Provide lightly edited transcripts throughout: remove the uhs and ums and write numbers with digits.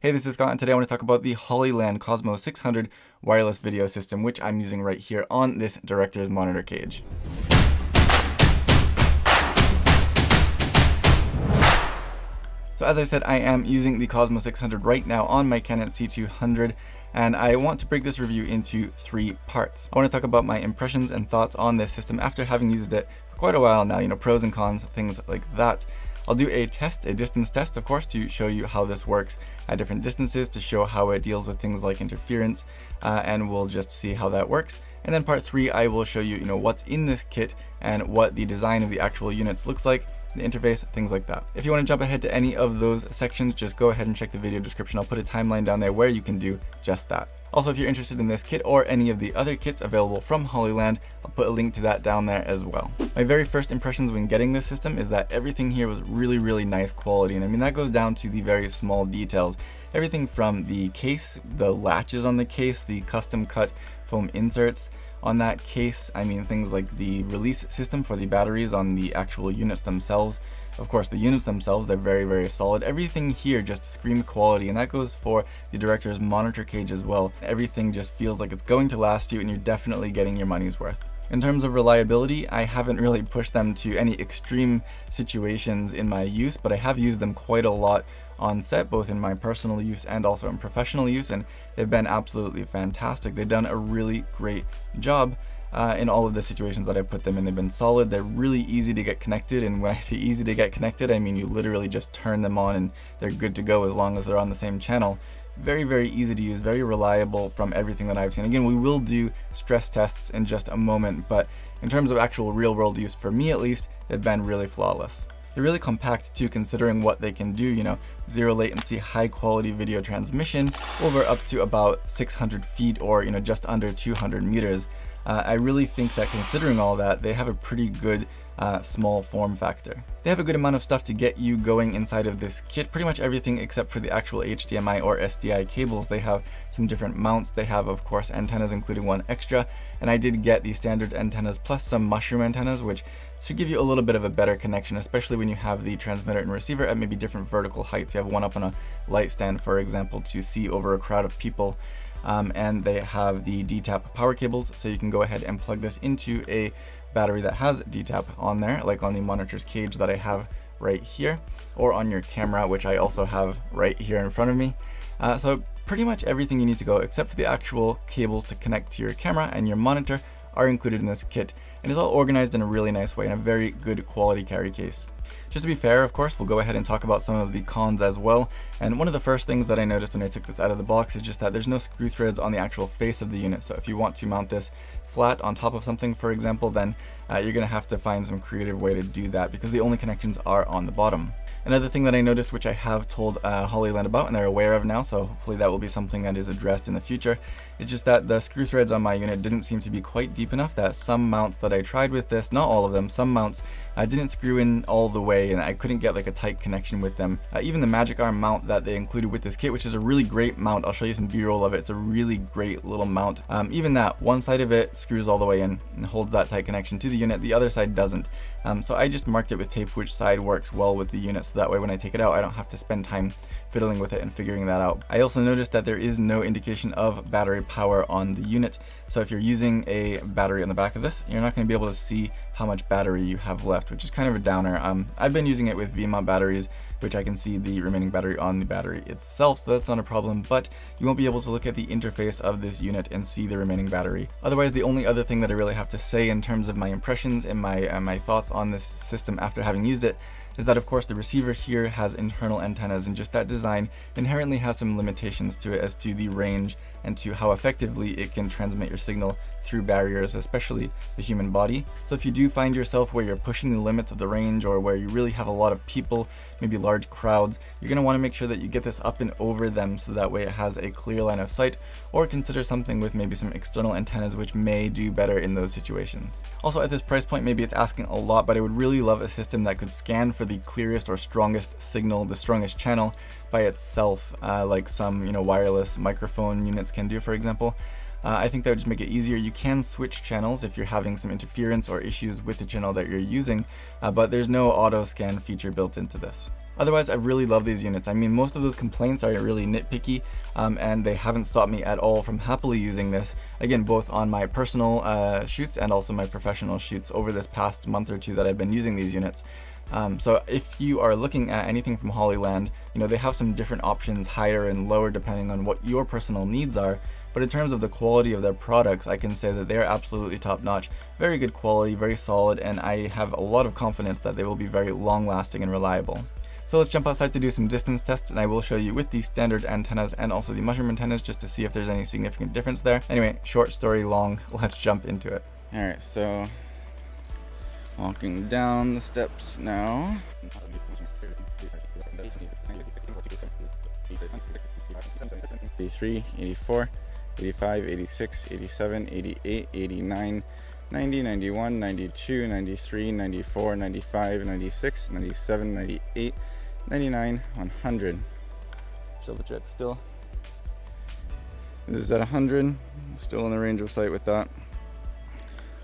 Hey, this is Scott, and today I want to talk about the Hollyland Cosmo 600 wireless video system, which I'm using right here on this director's monitor cage. So as I said, I am using the Cosmo 600 right now on my Canon C200, and I want to break this review into 3 parts. I want to talk about my impressions and thoughts on this system after having used it for quite a while now, pros and cons, things like that. I'll do a distance test, of course, to show you how this works at different distances, to show how it deals with things like interference, and we'll just see how that works. And then part 3, I will show you, what's in this kit and what the design of the actual units looks like, the interface, things like that. If you want to jump ahead to any of those sections, just go ahead and check the video description. I'll put a timeline down there where you can do just that. Also, if you're interested in this kit or any of the other kits available from Hollyland, I'll put a link to that down there as well. My very first impressions when getting this system is that everything here was really nice quality, and I mean that goes down to the very small details. Everything from the case, the latches on the case, the custom cut foam inserts on that case, I mean things like the release system for the batteries on the actual units themselves. Of course, the units themselves, they're very solid. Everything here just screams quality, and that goes for the director's monitor cage as well. Everything just feels like it's going to last you, and you're definitely getting your money's worth. In terms of reliability, I haven't really pushed them to any extreme situations in my use, but I have used them quite a lot on set, both in my personal use and also in professional use, and they've been absolutely fantastic. They've done a really great job in all of the situations that I put them in. They've been solid, they're really easy to get connected, and when I say easy to get connected, I mean you literally just turn them on and they're good to go as long as they're on the same channel. Very easy to use, very reliable from everything that I've seen. Again, we will do stress tests in just a moment, but in terms of actual real world use, for me at least, they've been really flawless. They're really compact too, considering what they can do, zero latency, high quality video transmission over up to about 600 feet or, just under 200 meters. I really think that considering all that, they have a pretty good small form factor. They have a good amount of stuff to get you going inside of this kit, pretty much everything except for the actual HDMI or SDI cables. They have some different mounts. They have, of course, antennas, including one extra, and I did get the standard antennas plus some mushroom antennas, which should give you a little bit of a better connection, especially when you have the transmitter and receiver at maybe different vertical heights. You have one up on a light stand, for example, to see over a crowd of people. And they have the DTAP power cables, so you can go ahead and plug this into a battery that has DTAP on there, like on the monitor's cage that I have right here, or on your camera, which I also have right here in front of me. So pretty much everything you need to go, except for the actual cables to connect to your camera and your monitor, are included in this kit, and it's all organized in a really nice way in a very good quality carry case. Just to be fair, of course, we'll go ahead and talk about some of the cons as well. And one of the first things that I noticed when I took this out of the box is just that there's no screw threads on the actual face of the unit. So if you want to mount this flat on top of something, for example, then you're going to have to find some creative way to do that, because the only connections are on the bottom. Another thing that I noticed, which I have told Hollyland about and they're aware of now, so hopefully that will be something that is addressed in the future, is just that the screw threads on my unit didn't seem to be quite deep enough, that some mounts that I tried with this, not all of them, some mounts didn't screw in all the way, and I couldn't get like a tight connection with them. Even the Magic Arm mount that they included with this kit, which is a really great mount, I'll show you some b-roll of it, it's a really great little mount. Even that, one side of it screws all the way in and holds that tight connection to the unit, the other side doesn't. So I just marked it with tape which side works well with the unit, so that way when I take it out I don't have to spend time fiddling with it and figuring that out. I also noticed that there is no indication of battery power on the unit, so if you're using a battery on the back of this, you're not going to be able to see how much battery you have left, which is kind of a downer. I've been using it with V-mount batteries, which I can see the remaining battery on the battery itself, so that's not a problem, but you won't be able to look at the interface of this unit and see the remaining battery. Otherwise, the only other thing that I really have to say in terms of my impressions and my thoughts on this system after having used it is that, of course, the receiver here has internal antennas, and just that design inherently has some limitations to it as to the range and to how effectively it can transmit your signal through barriers, especially the human body. So if you do find yourself where you're pushing the limits of the range, or where you really have a lot of people, maybe large crowds, you're going to want to make sure that you get this up and over them, so that way it has a clear line of sight, or consider something with maybe some external antennas which may do better in those situations. Also, at this price point, maybe it's asking a lot, but I would really love a system that could scan for the clearest or strongest signal, the strongest channel by itself, like some wireless microphone units can do, for example. I think that would just make it easier. You can switch channels if you're having some interference or issues with the channel that you're using, but there's no auto scan feature built into this. Otherwise, I really love these units. I mean, most of those complaints are really nitpicky, and they haven't stopped me at all from happily using this, again, both on my personal shoots and also my professional shoots over this past month or two that I've been using these units. So if you are looking at anything from Hollyland, you know, they have some different options, higher and lower, depending on what your personal needs are. But in terms of the quality of their products, I can say that they're absolutely top notch, very good quality, very solid, and I have a lot of confidence that they will be very long lasting and reliable. So let's jump outside to do some distance tests, and I will show you with the standard antennas and also the mushroom antennas just to see if there's any significant difference there. Anyway, short story long, let's jump into it. Alright, so walking down the steps now. 83, 84, 85, 86, 87, 88, 89, 90, 91, 92, 93, 94, 95, 96, 97, 98, 99, 100. Double check still. This is at 100, still in the range of sight with that.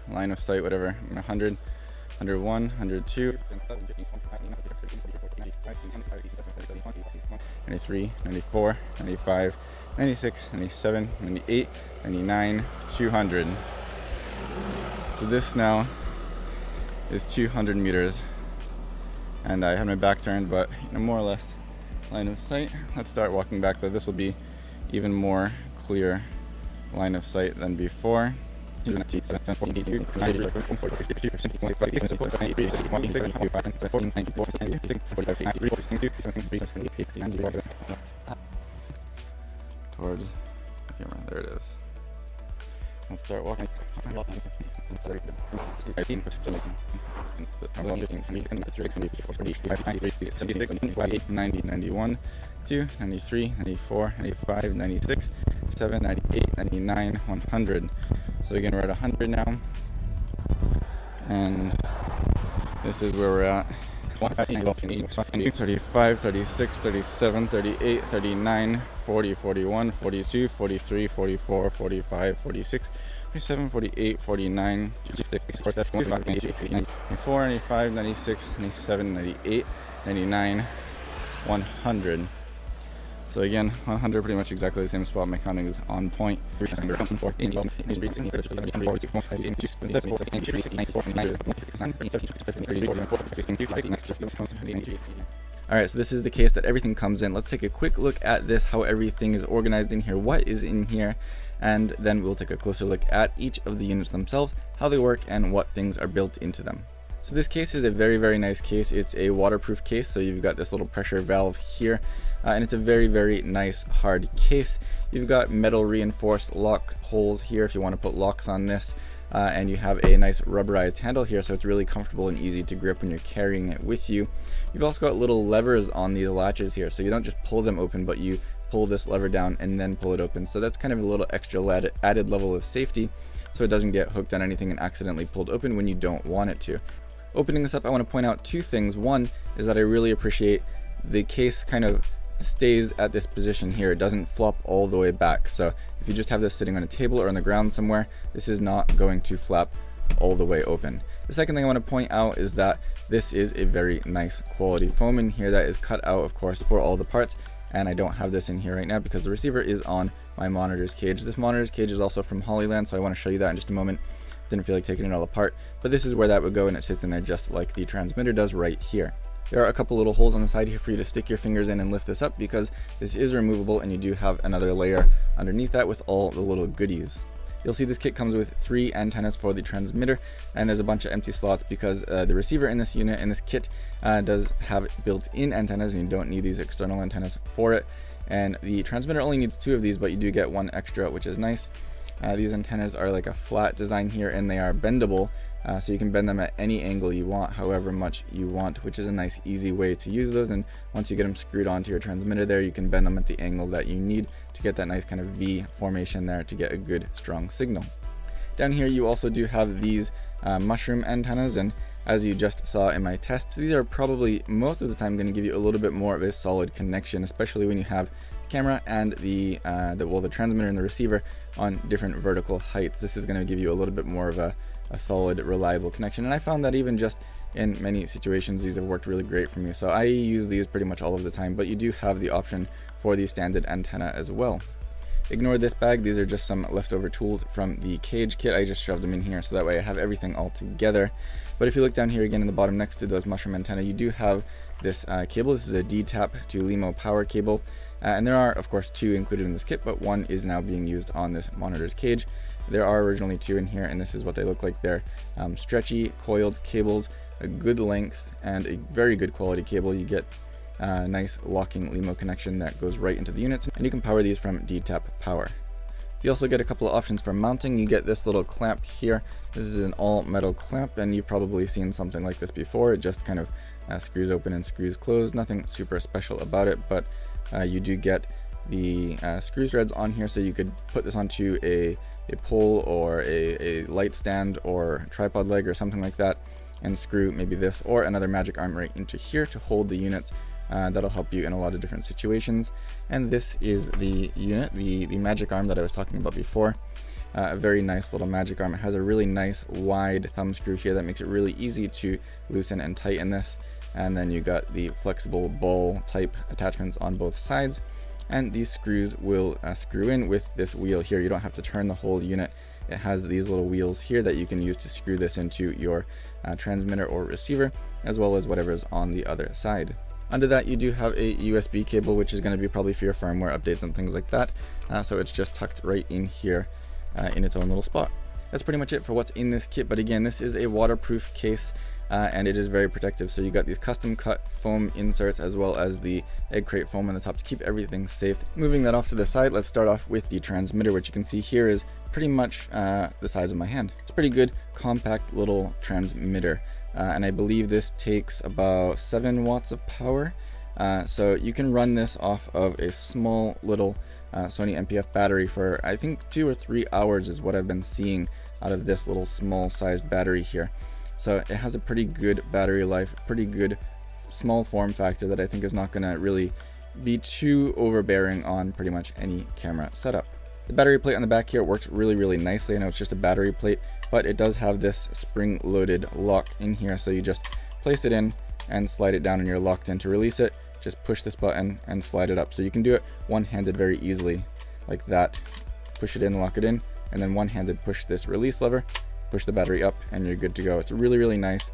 Line of sight, whatever. 100, 101, 102, 93, 94, 95, 96, 97, 98, 99, 200. So this now is 200 meters. And I had my back turned, but you know, more or less line of sight. Let's start walking back, though. This will be even more clear line of sight than before. Alright, towards the camera. There it is. Let's start walking. 90, 91, 2, 93, 94, 95, 96, 7, 98, 99, 100. So again, we're at 100 now. And this is where we're at. 35, 36, 37, 38, 39, 40, 41, 42, 43, 44, 45, 46, 47, 48, 49, 94, 95, 96, 97, 98, 99, 100. So again, 100, pretty much exactly the same spot. My counting is on point. Alright, so this is the case that everything comes in. Let's take a quick look at this, how everything is organized in here, what is in here, and then we'll take a closer look at each of the units themselves, how they work, and what things are built into them. So this case is a very, very nice case. It's a waterproof case, so you've got this little pressure valve here, and it's a very, very nice hard case. You've got metal reinforced lock holes here if you want to put locks on this, and you have a nice rubberized handle here, so it's really comfortable and easy to grip when you're carrying it with you. You've also got little levers on these latches here, so you don't just pull them open, but you pull this lever down and then pull it open. So that's kind of a little extra added level of safety, so it doesn't get hooked on anything and accidentally pulled open when you don't want it to. Opening this up, I want to point out two things. One is that I really appreciate the case kind of stays at this position here. It doesn't flop all the way back. So if you just have this sitting on a table or on the ground somewhere, this is not going to flap all the way open. The second thing I want to point out is that this is a very nice quality foam in here that is cut out, of course, for all the parts. And I don't have this in here right now because the receiver is on my monitor's cage. This monitor's cage is also from Hollyland, so I want to show you that in just a moment. Didn't feel like taking it all apart, but this is where that would go, and it sits in there just like the transmitter does right here. There are a couple little holes on the side here for you to stick your fingers in and lift this up, because this is removable and you do have another layer underneath that with all the little goodies. You'll see this kit comes with 3 antennas for the transmitter, and there's a bunch of empty slots because the receiver in this unit, in this kit, does have built-in antennas, and you don't need these external antennas for it. And the transmitter only needs 2 of these, but you do get 1 extra, which is nice. These antennas are like a flat design here, and they are bendable, so you can bend them at any angle you want, however much you want, which is a nice easy way to use those. And once you get them screwed onto your transmitter there, you can bend them at the angle that you need to get that nice kind of V formation there to get a good strong signal. Down here you also do have these mushroom antennas, and as you just saw in my tests, these are probably most of the time going to give you a little bit more of a solid connection, especially when you have camera and the transmitter and the receiver on different vertical heights. This is going to give you a little bit more of a solid, reliable connection, and I found that even just in many situations these have worked really great for me. So I use these pretty much all of the time, but you do have the option for the standard antenna as well. Ignore this bag, these are just some leftover tools from the cage kit. I just shoved them in here so that way I have everything all together. But if you look down here again in the bottom next to those mushroom antenna, you do have this cable. This is a D-tap to LEMO power cable, and there are of course 2 included in this kit, but 1 is now being used on this monitor's cage. There are originally 2 in here, and this is what they look like. They're stretchy coiled cables, a good length and a very good quality cable. You get a nice locking LEMO connection that goes right into the units, and you can power these from D-tap power. You also get a couple of options for mounting. You get this little clamp here. This is an all metal clamp, and you've probably seen something like this before. It just kind of screws open and screws closed. Nothing super special about it, but you do get the screw threads on here, so you could put this onto a pole or a light stand or tripod leg or something like that, and screw maybe this or another magic arm right into here to hold the units. That'll help you in a lot of different situations. And this is the unit, the magic arm that I was talking about before. A very nice little magic arm. It has a really nice wide thumb screw here that makes it really easy to loosen and tighten this. And then you got the flexible ball type attachments on both sides, and these screws will screw in with this wheel here. You don't have to turn the whole unit. It has these little wheels here that you can use to screw this into your transmitter or receiver, as well as whatever's on the other side. Under that, you do have a USB cable, which is going to be probably for your firmware updates and things like that. So it's just tucked right in here in its own little spot. That's pretty much it for what's in this kit. But again, this is a waterproof case, and it is very protective. So you got these custom cut foam inserts as well as the egg crate foam on the top to keep everything safe. Moving that off to the side, let's start off with the transmitter, which you can see here is pretty much the size of my hand. It's a pretty good compact little transmitter. And I believe this takes about 7 watts of power. So you can run this off of a small little Sony MPF battery for I think 2 or 3 hours is what I've been seeing out of this little small sized battery here. So it has a pretty good battery life, pretty good small form factor that I think is not going to really be too overbearing on pretty much any camera setup. The battery plate on the back here works really nicely. I know it's just a battery plate, but it does have this spring-loaded lock in here, so you just place it in and slide it down and you're locked in. To release it, just push this button and slide it up. So you can do it one-handed very easily, like that. Push it in, lock it in, and then one-handed push this release lever, push the battery up, and you're good to go. It's a really nice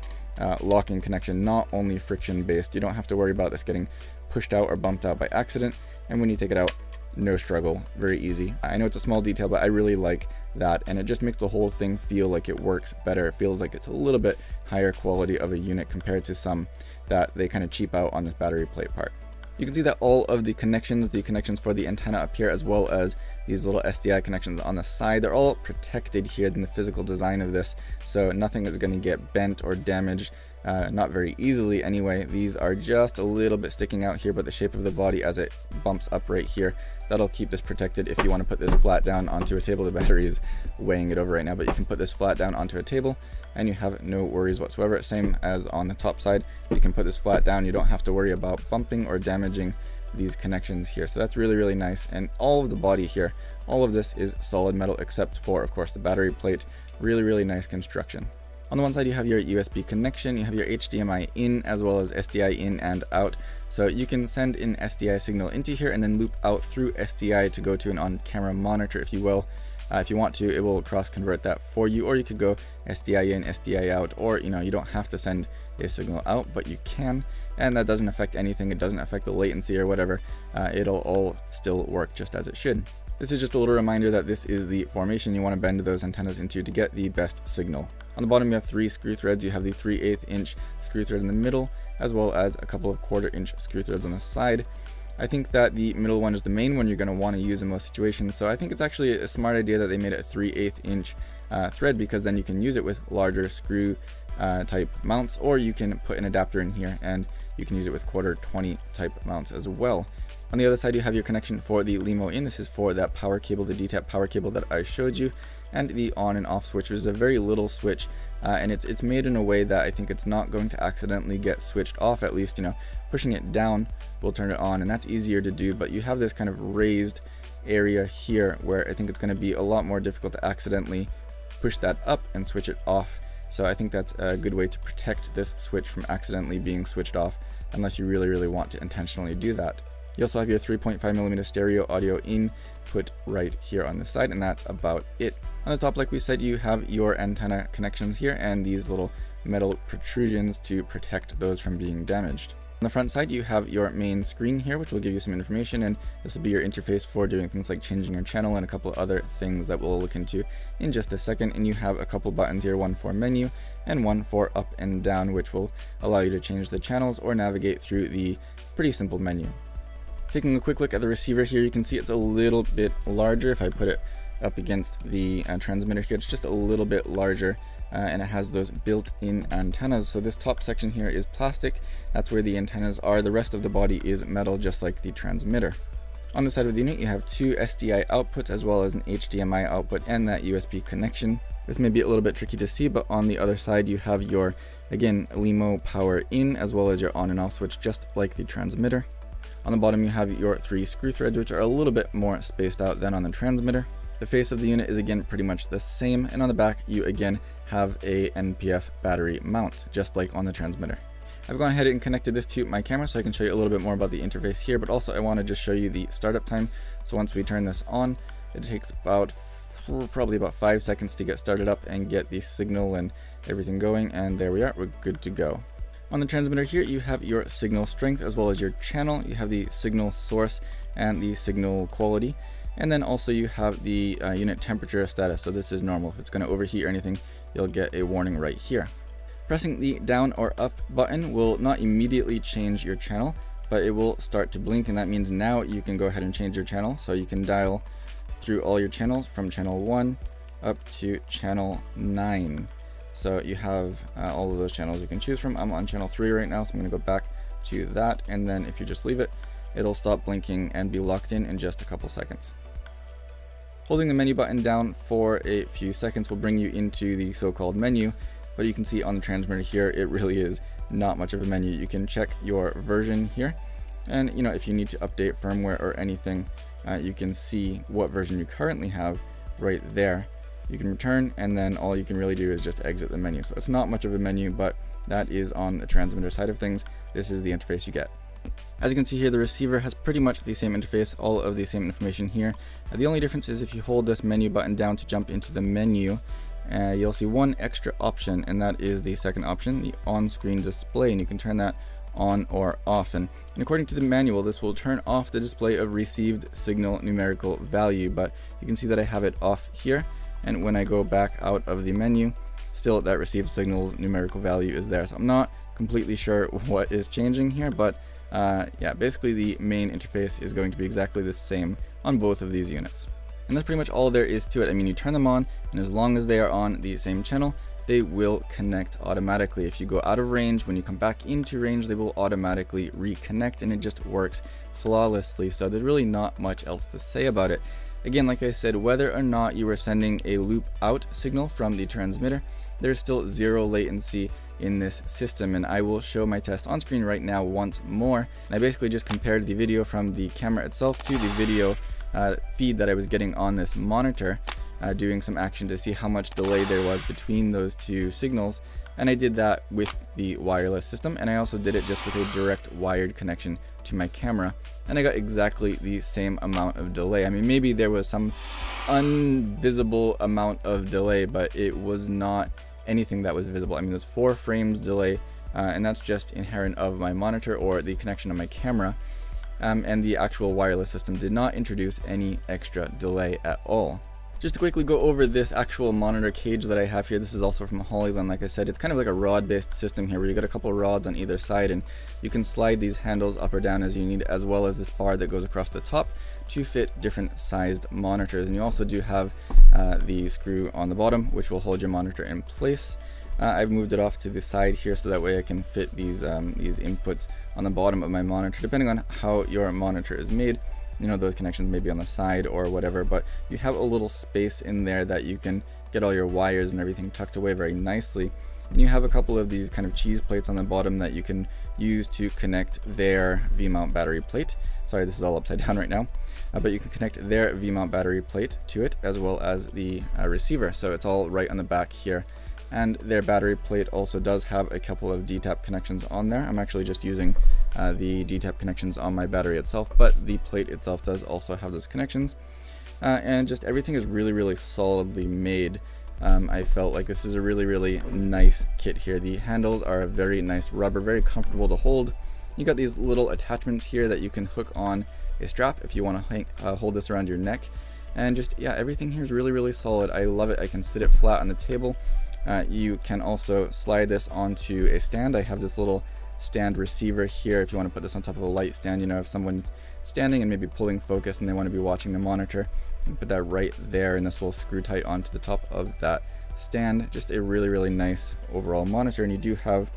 locking connection, not only friction-based. You don't have to worry about this getting pushed out or bumped out by accident, and when you take it out, no struggle, very easy. I know it's a small detail, but I really like that, and it just makes the whole thing feel like it works better. It feels like it's a little bit higher quality of a unit compared to some that they kind of cheap out on this battery plate part. You can see that all of the connections for the antenna up here, as well as these little SDI connections on the side, they're all protected here in the physical design of this, so nothing is going to get bent or damaged. Not very easily anyway. These are just a little bit sticking out here, but the shape of the body as it bumps up right here, that'll keep this protected. If you want to put this flat down onto a table, the battery is weighing it over right now, but you can put this flat down onto a table and you have no worries whatsoever. Same as on the top side, you can put this flat down. You don't have to worry about bumping or damaging these connections here. So that's really nice. And all of the body here, all of this is solid metal except for, of course, the battery plate. Really nice construction. On the one side, you have your USB connection, you have your HDMI in, as well as SDI in and out. So you can send an SDI signal into here and then loop out through SDI to go to an on-camera monitor, if you will. If you want to, it will cross-convert that for you, or you could go SDI in, SDI out, or you don't have to send a signal out, but you can, and that doesn't affect anything. It doesn't affect the latency or whatever. It'll all still work just as it should. This is just a little reminder that this is the formation you want to bend those antennas into to get the best signal. On the bottom, you have 3 screw threads. You have the 3/8 inch screw thread in the middle, as well as a couple of 1/4 inch screw threads on the side. I think that the middle one is the main one you're going to want to use in most situations, so I think it's actually a smart idea that they made it a 3/8 inch thread, because then you can use it with larger screw type mounts, or you can put an adapter in here and you can use it with 1/4 type mounts as well. On the other side, you have your connection for the LEMO in. This is for that power cable, the D-tap power cable that I showed you, and the on and off switch, which is a very little switch, and it's made in a way that I think it's not going to accidentally get switched off, at least Pushing it down will turn it on, and that's easier to do, but you have this kind of raised area here where I think it's going to be a lot more difficult to accidentally push that up and switch it off. So I think that's a good way to protect this switch from accidentally being switched off, unless you really want to intentionally do that. You also have your 3.5mm stereo audio input right here on the side, and that's about it. On the top, like we said, you have your antenna connections here and these little metal protrusions to protect those from being damaged. On the front side, you have your main screen here, which will give you some information, and this will be your interface for doing things like changing your channel and a couple of other things that we'll look into in just a second. And you have a couple buttons here, one for menu and one for up and down, which will allow you to change the channels or navigate through the pretty simple menu. Taking a quick look at the receiver here, you can see it's a little bit larger. If I put it up against the transmitter here, it's just a little bit larger. And it has those built-in antennas. So this top section here is plastic. That's where the antennas are. The rest of the body is metal, just like the transmitter. On the side of the unit, you have two SDI outputs as well as an HDMI output and that USB connection. This may be a little bit tricky to see, but on the other side you have your, again, LEMO power in as well as your on and off switch, just like the transmitter. On the bottom you have your 3 screw threads, which are a little bit more spaced out than on the transmitter. The face of the unit is again pretty much the same, and on the back you again have a NPF battery mount, just like on the transmitter. I've gone ahead and connected this to my camera so I can show you a little bit more about the interface here, but also I want to just show you the startup time. So once we turn this on, it takes probably about 5 seconds to get started up and get the signal and everything going, and there we are, we're good to go. On the transmitter here, you have your signal strength as well as your channel. You have the signal source and the signal quality. And then also you have the unit temperature status. So this is normal. If it's going to overheat or anything, you'll get a warning right here. Pressing the down or up button will not immediately change your channel, but it will start to blink, and that means now you can go ahead and change your channel. So you can dial through all your channels from channel 1 up to channel 9. So you have all of those channels you can choose from. I'm on channel 3 right now, so I'm going to go back to that, and then if you just leave it, it'll stop blinking and be locked in just a couple seconds. Holding the menu button down for a few seconds will bring you into the so-called menu, but you can see on the transmitter here, it really is not much of a menu. You can check your version here, and if you need to update firmware or anything, you can see what version you currently have right there. You can return, and then all you can really do is just exit the menu. So it's not much of a menu, but that is on the transmitter side of things. This is the interface you get. As you can see here, the receiver has pretty much the same interface, all of the same information here. The only difference is if you hold this menu button down to jump into the menu, you'll see one extra option, and that is the second option, the on-screen display, and you can turn that on or off. And according to the manual, this will turn off the display of received signal numerical value, but you can see that I have it off here, and when I go back out of the menu, still that received signal's numerical value is there. So I'm not completely sure what is changing here, but yeah, basically the main interface is going to be exactly the same on both of these units. And that's pretty much all there is to it. I mean, you turn them on, and as long as they are on the same channel, they will connect automatically. If you go out of range, when you come back into range, they will automatically reconnect, and it just works flawlessly. So there's really not much else to say about it. Again, like I said, whether or not you are sending a loop out signal from the transmitter, there's still zero latency in this system, and I will show my test on screen right now once more. And I basically just compared the video from the camera itself to the video feed that I was getting on this monitor, doing some action to see how much delay there was between those two signals, and I did that with the wireless system, and I also did it just with a direct wired connection to my camera, and I got exactly the same amount of delay. I mean, maybe there was some invisible amount of delay, but it was not anything that was visible. I mean, there's 4 frames delay, and that's just inherent of my monitor or the connection of my camera, and the actual wireless system did not introduce any extra delay at all. Just to quickly go over this actual monitor cage that I have here, this is also from Hollyland. Like I said, it's kind of like a rod-based system here where you got a couple of rods on either side, and you can slide these handles up or down as you need, as well as this bar that goes across the top to fit different sized monitors. And you also do have the screw on the bottom, which will hold your monitor in place. I've moved it off to the side here so that way I can fit these inputs on the bottom of my monitor, depending on how your monitor is made. You know, those connections may be on the side or whatever, but you have a little space in there that you can get all your wires and everything tucked away very nicely. And you have a couple of these kind of cheese plates on the bottom that you can use to connect their V-mount battery plate. Sorry, this is all upside down right now. But you can connect their V-mount battery plate to it, as well as the receiver. So it's all right on the back here. And their battery plate also does have a couple of D-tap connections on there. I'm actually just using the D-tap connections on my battery itself, but the plate itself does also have those connections. And just everything is really solidly made. I felt like this is a really nice kit here. The handles are a very nice rubber, very comfortable to hold. You got these little attachments here that you can hook on a strap if you want to hold this around your neck. And just, yeah, everything here is really solid. I love it. I can sit it flat on the table. You can also slide this onto a stand. I have this little stand receiver here if you want to put this on top of a light stand. You know, if someone's standing and maybe pulling focus and they want to be watching the monitor, you can put that right there, and this will screw tight onto the top of that stand. Just a really nice overall monitor. And you do have,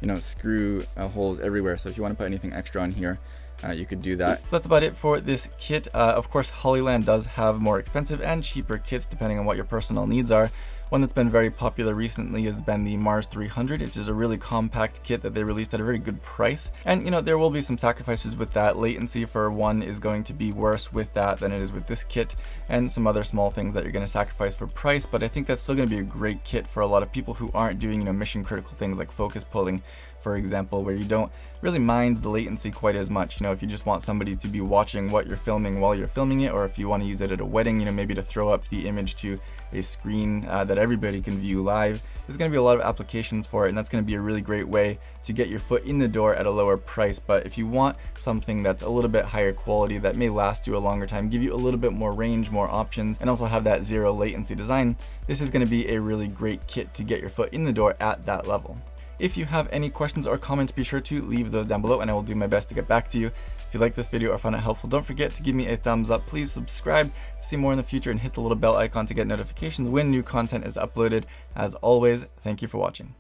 you know, screw holes everywhere, so if you want to put anything extra on here, you could do that. So that's about it for this kit. Of course, Hollyland does have more expensive and cheaper kits depending on what your personal needs are. One that's been very popular recently has been the Mars 300, which is a really compact kit that they released at a very good price. And you know, there will be some sacrifices with that. Latency for one is going to be worse with that than it is with this kit, and some other small things that you're going to sacrifice for price, but I think that's still going to be a great kit for a lot of people who aren't doing, you know, mission critical things like focus pulling, for example, where you don't really mind the latency quite as much. You know, if you just want somebody to be watching what you're filming while you're filming it, or if you want to use it at a wedding, you know, maybe to throw up the image to a screen that everybody can view live, there's going to be a lot of applications for it, and that's going to be a really great way to get your foot in the door at a lower price. But if you want something that's a little bit higher quality, that may last you a longer time, give you a little bit more range, more options, and also have that zero latency design, this is going to be a really great kit to get your foot in the door at that level. If you have any questions or comments, be sure to leave those down below and I will do my best to get back to you. If you like this video or found it helpful, don't forget to give me a thumbs up. Please subscribe to see more in the future and hit the little bell icon to get notifications when new content is uploaded. As always, thank you for watching.